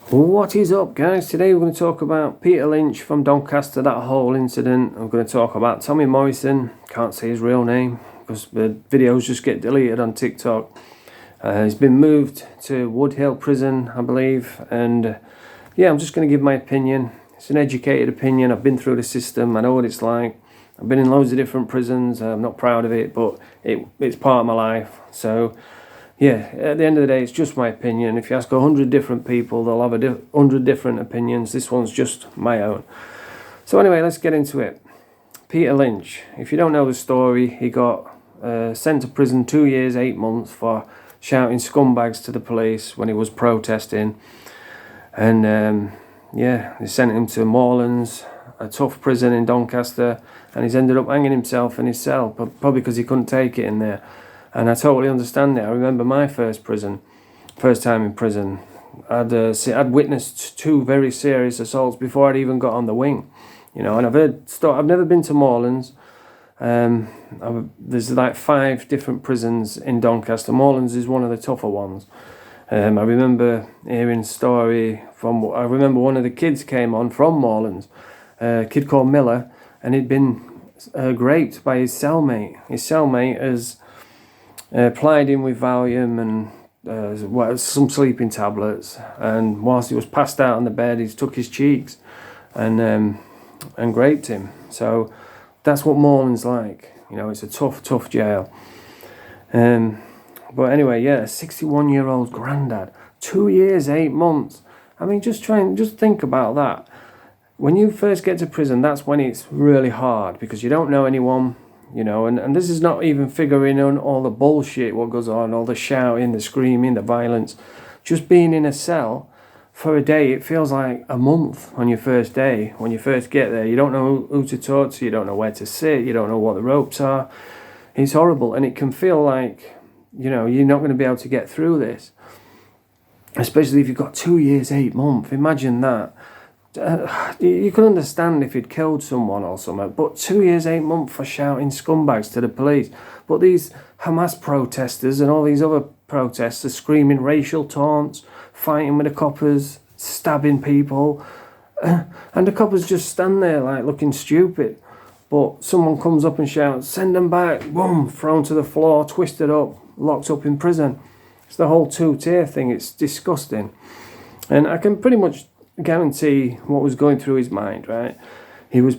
What is up, guys? Today we're going to talk about Peter Lynch from Doncaster, that whole incident. I'm going to talk about Tommy Morrison. Can't say his real name because the videos just get deleted on TikTok. He's been moved to Wood Hill Prison, I believe, and yeah, I'm just going to give my opinion. It's an educated opinion. I've been through the system. I know what it's like. I've been in loads of different prisons. I'm not proud of it, but it's part of my life. So yeah, at the end of the day, it's just my opinion. If you ask 100 different people, they'll have 100 different opinions. This one's just my own. So anyway, let's get into it. Peter Lynch. If you don't know the story, he got sent to prison 2 years, 8 months for shouting scumbags to the police when he was protesting. And yeah, they sent him to Morlands, a tough prison in Doncaster, and he's ended up hanging himself in his cell, probably because he couldn't take it in there. And I totally understand it. I remember my first time in prison. I'd witnessed 2 very serious assaults before I'd even got on the wing, you know. And I've never been to Morlands. There's like 5 different prisons in Doncaster. Morlands is one of the tougher ones. I remember hearing a story I remember one of the kids came on from Morlands, a kid called Miller, and he'd been raped by his cellmate. His cellmate has plied him with Valium and some sleeping tablets, and whilst he was passed out on the bed, he took his cheeks and raped him. So that's what Morland's like, you know. It's a tough jail. But anyway, yeah, a 61-year-old granddad, 2 years, 8 months. I mean, just think about that. When you first get to prison, that's when it's really hard because you don't know anyone. You know, and this is not even figuring on all the bullshit what goes on, all the shouting, the screaming, the violence. Just being in a cell for a day, it feels like a month on your first day. When you first get there, you don't know who to talk to, you don't know where to sit, you don't know what the ropes are. It's horrible, and it can feel like, you know, you're not going to be able to get through this. Especially if you've got 2 years, 8 months. Imagine that. You could understand if he'd killed someone or something, but 2 years, 8 months for shouting scumbags to the police. But these Hamas protesters and all these other protesters screaming racial taunts, fighting with the coppers, stabbing people, and the coppers just stand there like looking stupid. But someone comes up and shouts, "Send them back!" Boom, thrown to the floor, twisted up, locked up in prison. It's the whole 2-tier thing. It's disgusting, and I can pretty much guarantee what was going through his mind, right? It was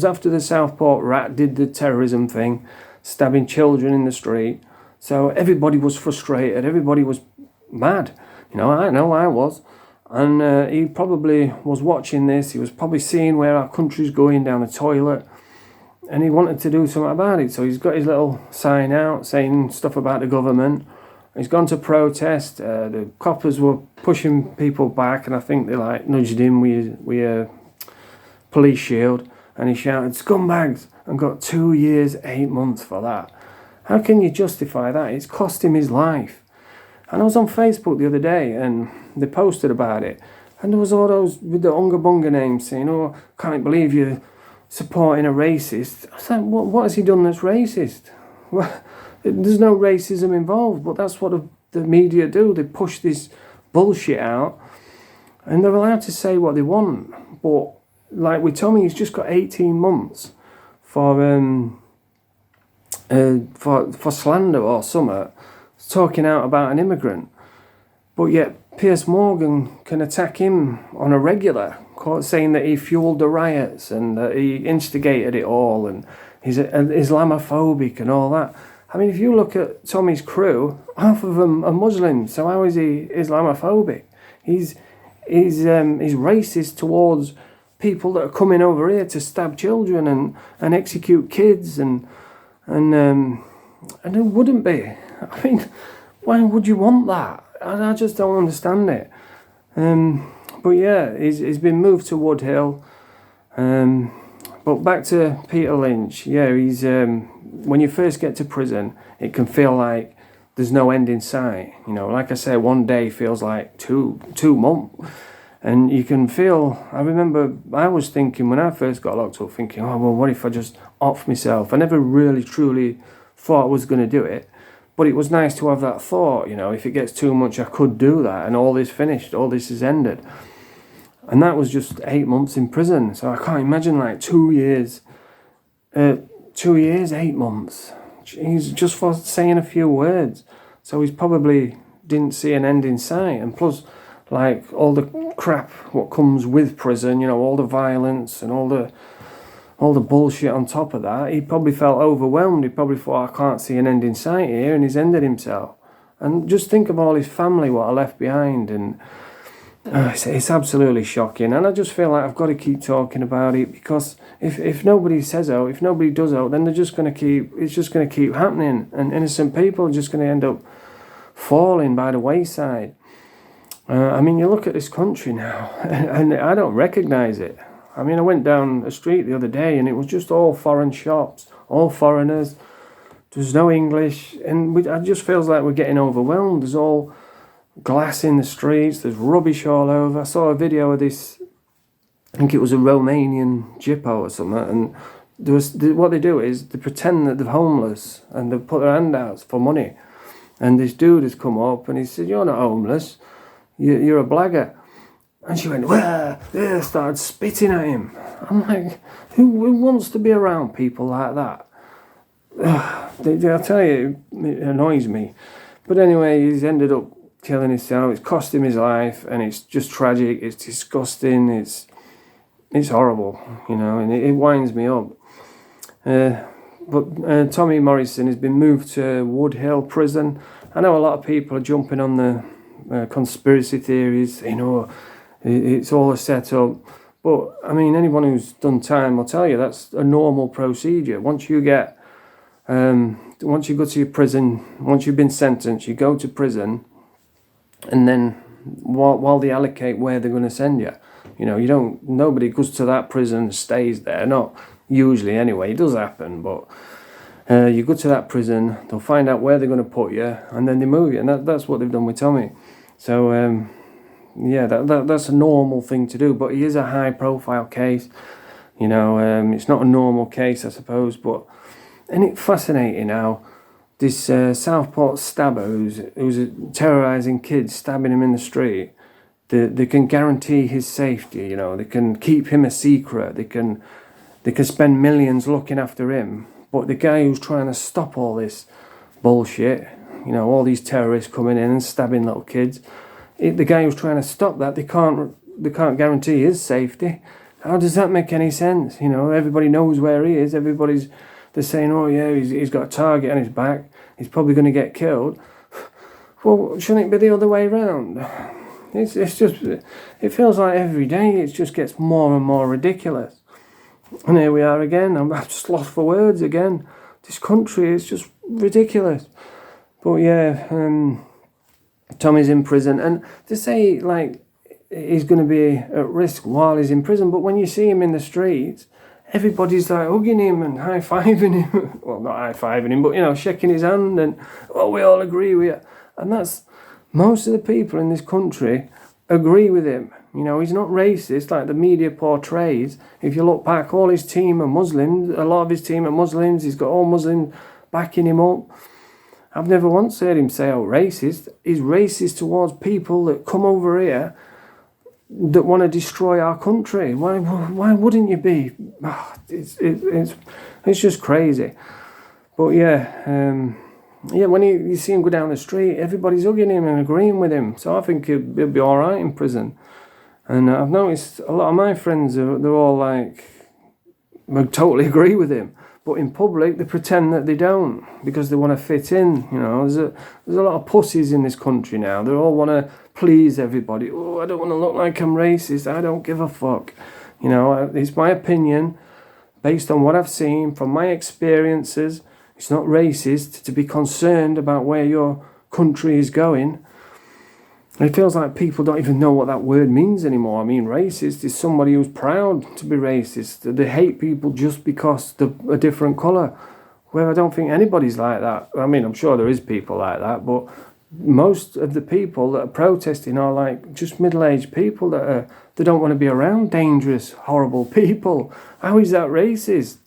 after the Southport rat did the terrorism thing, stabbing children in the street. So everybody was frustrated, everybody was mad. You know I was. And he probably was watching this, he was probably seeing where our country's going down the toilet, and he wanted to do something about it. So he's got his little sign out saying stuff about the government. He's gone to protest. The coppers were pushing people back, and I think they like nudged him with a police shield, and he shouted "scumbags" and got 2 years, 8 months for that. How can you justify that? It's cost him his life. And I was on Facebook the other day, and they posted about it, and there was all those with the Unga Bunga names saying, "Oh, can't believe you're supporting a racist." I was like, what has he done that's racist? Well, there's no racism involved, but that's what the media do. They push this bullshit out, and they're allowed to say what they want. But like with Tommy, he's just got 18 months for slander or something, talking out about an immigrant. But yet Piers Morgan can attack him on a regular, saying that he fueled the riots and that he instigated it all, and he's Islamophobic and all that. I mean, if you look at Tommy's crew, half of them are Muslims, so how is he Islamophobic? He's racist towards people that are coming over here to stab children and execute kids, and who wouldn't be? I mean, why would you want that? I just don't understand it. But yeah, he's been moved to Wood Hill. But back to Peter Lynch. Yeah, he's when you first get to prison, it can feel like there's no end in sight. You know, like I said, 1 day feels like two months. And you can feel, I remember I was thinking when I first got locked up, thinking, oh, well, what if I just off myself? I never really truly thought I was going to do it. But it was nice to have that thought, if it gets too much, I could do that, and all this finished, all this is ended. And that was just 8 months in prison. So I can't imagine 2 years, 2 years, 8 months. He's just for saying a few words. So he's probably didn't see an end in sight. And plus, all the crap what comes with prison, all the violence and all the bullshit on top of that, he probably felt overwhelmed. He probably thought, I can't see an end in sight here, and he's ended himself. And just think of all his family, what are left behind, and it's absolutely shocking. And I just feel like I've got to keep talking about it, because if nobody says so, if nobody does so, then it's just going to keep happening, and innocent people are just going to end up falling by the wayside. You look at this country now, and I don't recognise it. I went down a street the other day, and it was just all foreign shops, all foreigners. There's no English, and it just feels like we're getting overwhelmed. There's all glass in the streets, there's rubbish all over. I saw a video of this, I think it was a Romanian Jippo or something, and what they do is they pretend that they're homeless, and they put their hand out for money. And this dude has come up, and he said, you're not homeless, you're a blagger. And she went, well, yeah, started spitting at him. I'm like, who wants to be around people like that? I'll tell you, it annoys me. But anyway, he's ended up killing himself. It's cost him his life, and it's just tragic. It's disgusting. It's horrible, and it winds me up. But Tommy Morrison has been moved to Wood Hill Prison. I know a lot of people are jumping on the conspiracy theories, it's all a setup. But, anyone who's done time will tell you that's a normal procedure. Once you go to your prison, once you've been sentenced, you go to prison, and then while they allocate where they're going to send you, nobody goes to that prison and stays there. Not usually anyway, it does happen, but you go to that prison, they'll find out where they're going to put you, and then they move you, and that's what they've done with Tommy. So that's a normal thing to do, but he is a high profile case. It's not a normal case, I suppose, but isn't it fascinating how this Southport stabber who's terrorising kids, stabbing him in the street, they can guarantee his safety, they can keep him a secret, they can spend millions looking after him. But the guy who's trying to stop all this bullshit, all these terrorists coming in and stabbing little kids, the guy who's trying to stop that, they can't guarantee his safety. How does that make any sense? Everybody knows where he is. They're saying, oh yeah, he's got a target on his back, he's probably going to get killed. Well, shouldn't it be the other way around? It's just, it feels like every day it just gets more and more ridiculous. And here we are again. I'm just lost for words again. This country is just ridiculous. But yeah, Tommy's in prison, and they say he's going to be at risk while he's in prison. But when you see him in the streets, everybody's hugging him and high-fiving him. Well, not high-fiving him, but shaking his hand, and we all agree with you. And that's most of the people in this country agree with him. He's not racist like the media portrays. If you look back, all his team are Muslims. A lot of his team are Muslims. He's got all Muslims backing him up. I've never once heard him say, racist. He's racist towards people that come over here that want to destroy our country. Why wouldn't you be? It's just crazy. But yeah, when you see him go down the street, everybody's hugging him and agreeing with him. So I think he'll be all right in prison. And I've noticed a lot of my friends, they're all totally agree with him. But in public, they pretend that they don't, because they want to fit in. There's a lot of pussies in this country now. They all want to please everybody. Oh, I don't want to look like I'm racist. I don't give a fuck. It's my opinion, based on what I've seen from my experiences. It's not racist to be concerned about where your country is going. It feels like people don't even know what that word means anymore. Racist is somebody who's proud to be racist. They hate people just because they're a different colour. Well, I don't think anybody's like that. I'm sure there is people like that, but most of the people that are protesting are just middle-aged people they don't want to be around dangerous, horrible people. How is that racist?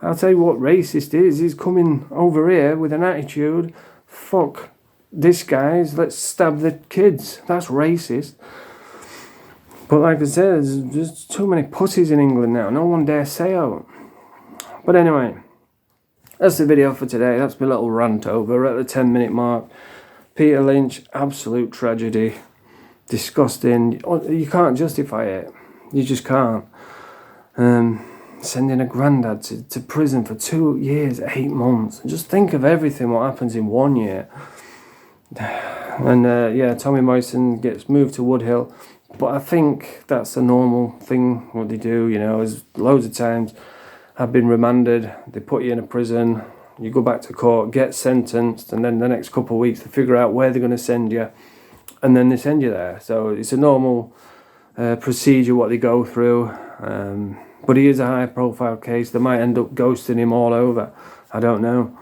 I'll tell you what racist is. He's coming over here with an attitude fuck this guys, let's stab the kids. That's racist. But like I said, there's too many pussies in England now. No one dare say out. But anyway, that's the video for today. That's my little rant over. We're at the 10-minute mark. Peter Lynch, absolute tragedy. Disgusting. You can't justify it. You just can't. Sending a granddad to prison for 2 years, 8 months. And just think of everything what happens in 1 year. And yeah, Tommy Morrison gets moved to Woodhill. But I think that's a normal thing, what they do, you know. There's loads of times I've been remanded, they put you in a prison, you go back to court, get sentenced, and then the next couple of weeks they figure out where they're going to send you, and then they send you there. So it's a normal procedure what they go through. But he is a high profile case. They might end up ghosting him all over. I don't know.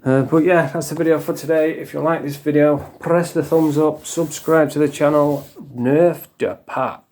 But yeah, that's the video for today. If you like this video, press the thumbs up, subscribe to the channel. Nerf the pot.